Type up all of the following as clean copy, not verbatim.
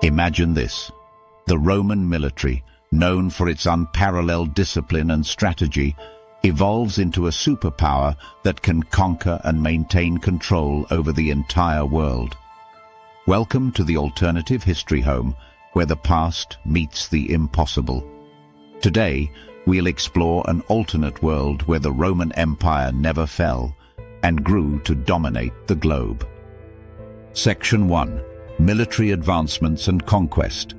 Imagine this. The Roman military, known for its unparalleled discipline and strategy, evolves into a superpower that can conquer and maintain control over the entire world. Welcome to the alternative history home, where the past meets the impossible. Today, we'll explore an alternate world where the Roman Empire never fell and grew to dominate the globe. Section 1. Military Advancements and Conquest.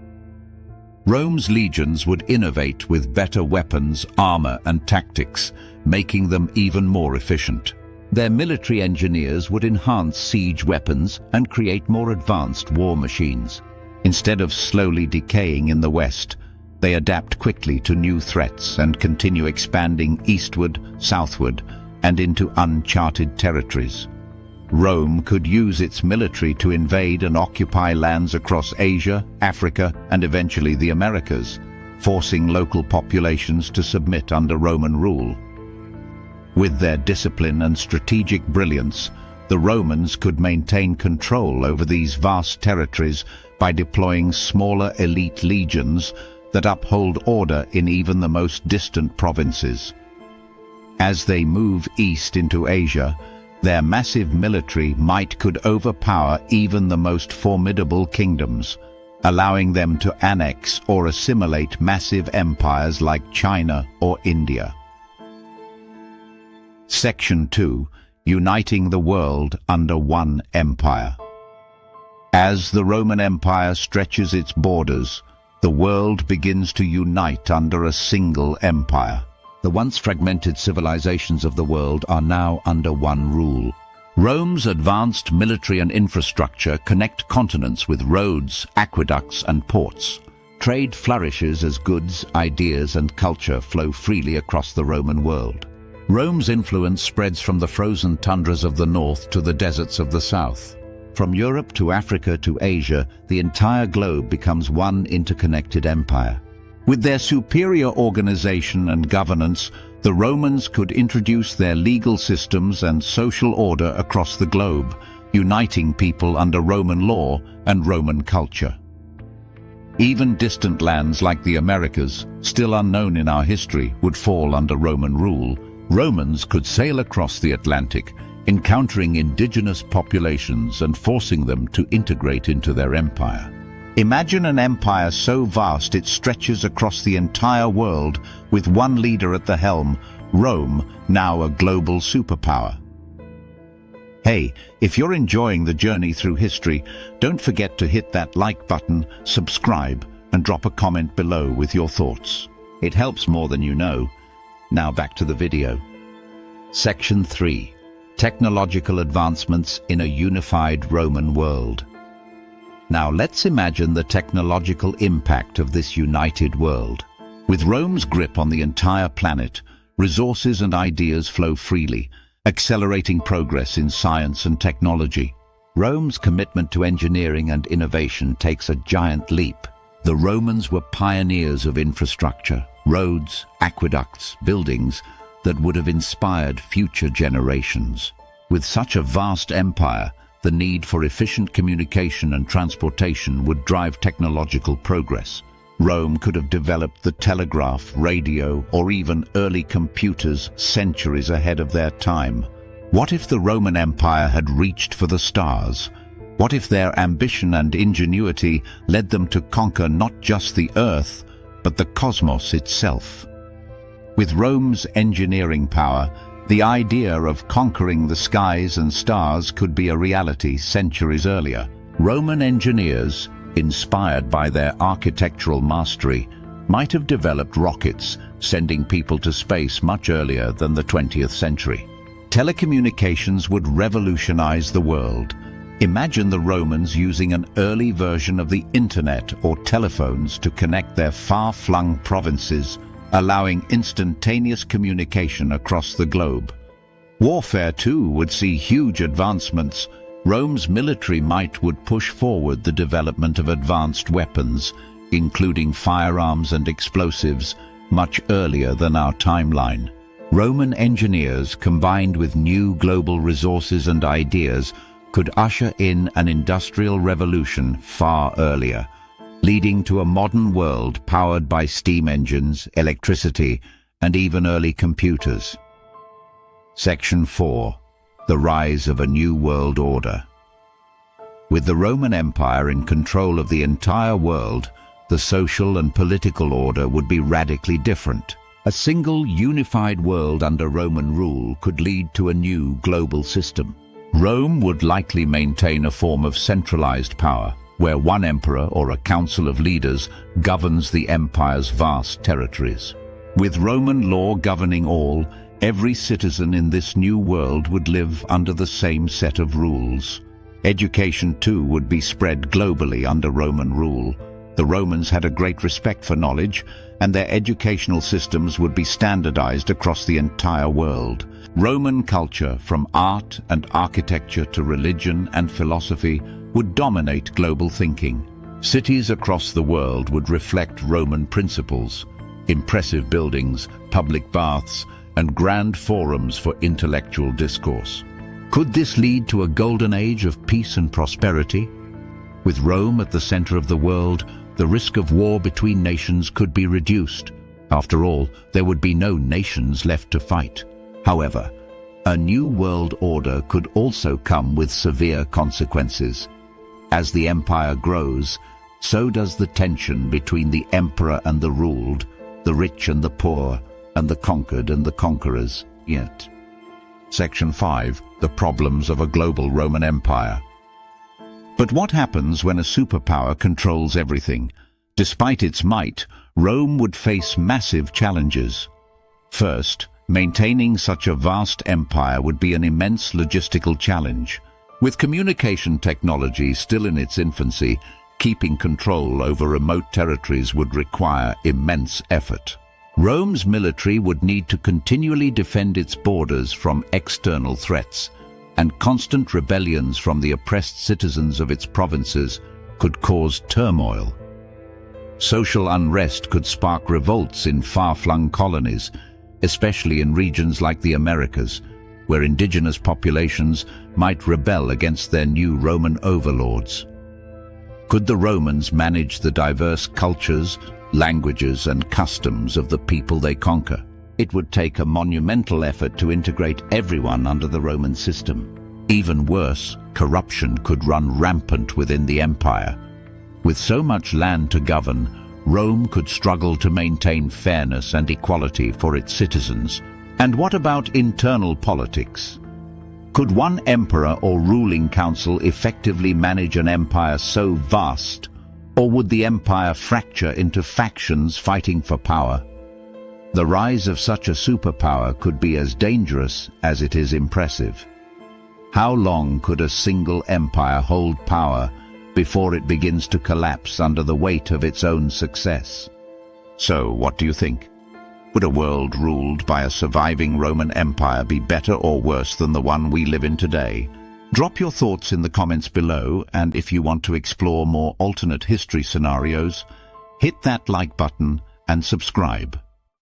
Rome's legions would innovate with better weapons, armor, and tactics, making them even more efficient. Their military engineers would enhance siege weapons and create more advanced war machines. Instead of slowly decaying in the West, they adapt quickly to new threats and continue expanding eastward, southward, and into uncharted territories. Rome could use its military to invade and occupy lands across Asia, Africa, and eventually the Americas, forcing local populations to submit under Roman rule. With their discipline and strategic brilliance, the Romans could maintain control over these vast territories by deploying smaller elite legions that uphold order in even the most distant provinces. As they move east into Asia, their massive military might could overpower even the most formidable kingdoms, allowing them to annex or assimilate massive empires like China or India. Section 2. Uniting the world under one empire. As the Roman Empire stretches its borders, the world begins to unite under a single empire. The once fragmented civilizations of the world are now under one rule. Rome's advanced military and infrastructure connect continents with roads, aqueducts, and ports. Trade flourishes as goods, ideas, and culture flow freely across the Roman world. Rome's influence spreads from the frozen tundras of the north to the deserts of the south. From Europe to Africa to Asia, the entire globe becomes one interconnected empire. With their superior organization and governance, the Romans could introduce their legal systems and social order across the globe, uniting people under Roman law and Roman culture. Even distant lands like the Americas, still unknown in our history, would fall under Roman rule. Romans could sail across the Atlantic, encountering indigenous populations and forcing them to integrate into their empire. Imagine an empire so vast it stretches across the entire world with one leader at the helm, Rome, now a global superpower. Hey, if you're enjoying the journey through history, don't forget to hit that like button, subscribe, and drop a comment below with your thoughts. It helps more than you know. Now back to the video. Section 3. Technological advancements in a unified Roman world. Now let's imagine the technological impact of this united world. With Rome's grip on the entire planet, resources and ideas flow freely, accelerating progress in science and technology. Rome's commitment to engineering and innovation takes a giant leap. The Romans were pioneers of infrastructure, roads, aqueducts, buildings that would have inspired future generations. With such a vast empire, the need for efficient communication and transportation would drive technological progress. Rome could have developed the telegraph, radio, or even early computers centuries ahead of their time. What if the Roman Empire had reached for the stars? What if their ambition and ingenuity led them to conquer not just the earth, but the cosmos itself? With Rome's engineering power, the idea of conquering the skies and stars could be a reality centuries earlier. Roman engineers, inspired by their architectural mastery, might have developed rockets, sending people to space much earlier than the 20th century. Telecommunications would revolutionize the world. Imagine the Romans using an early version of the internet or telephones to connect their far-flung provinces, allowing instantaneous communication across the globe. Warfare, too, would see huge advancements. Rome's military might would push forward the development of advanced weapons, including firearms and explosives, much earlier than our timeline. Roman engineers, combined with new global resources and ideas, could usher in an industrial revolution far earlier, leading to a modern world powered by steam engines, electricity, and even early computers. Section 4. The rise of a new world order. With the Roman Empire in control of the entire world, the social and political order would be radically different. A single unified world under Roman rule could lead to a new global system. Rome would likely maintain a form of centralized power, where one emperor or a council of leaders governs the empire's vast territories. With Roman law governing all, every citizen in this new world would live under the same set of rules. Education, too, would be spread globally under Roman rule. The Romans had a great respect for knowledge, and their educational systems would be standardized across the entire world. Roman culture, from art and architecture to religion and philosophy, would dominate global thinking. Cities across the world would reflect Roman principles. Impressive buildings, public baths, and grand forums for intellectual discourse. Could this lead to a golden age of peace and prosperity? With Rome at the center of the world, the risk of war between nations could be reduced. After all, there would be no nations left to fight. However, a new world order could also come with severe consequences. As the empire grows, so does the tension between the emperor and the ruled, the rich and the poor, and the conquered and the conquerors. Yet. Section 5. The problems of a global Roman Empire. But what happens when a superpower controls everything? Despite its might, Rome would face massive challenges. First, maintaining such a vast empire would be an immense logistical challenge. With communication technology still in its infancy, keeping control over remote territories would require immense effort. Rome's military would need to continually defend its borders from external threats, and constant rebellions from the oppressed citizens of its provinces could cause turmoil. Social unrest could spark revolts in far-flung colonies, especially in regions like the Americas, where indigenous populations might rebel against their new Roman overlords. Could the Romans manage the diverse cultures, languages, and customs of the people they conquer? It would take a monumental effort to integrate everyone under the Roman system. Even worse, corruption could run rampant within the empire. With so much land to govern, Rome could struggle to maintain fairness and equality for its citizens. And what about internal politics? Could one emperor or ruling council effectively manage an empire so vast, or would the empire fracture into factions fighting for power? The rise of such a superpower could be as dangerous as it is impressive. How long could a single empire hold power before it begins to collapse under the weight of its own success? So, what do you think? Would a world ruled by a surviving Roman Empire be better or worse than the one we live in today? Drop your thoughts in the comments below, and if you want to explore more alternate history scenarios, hit that like button and subscribe.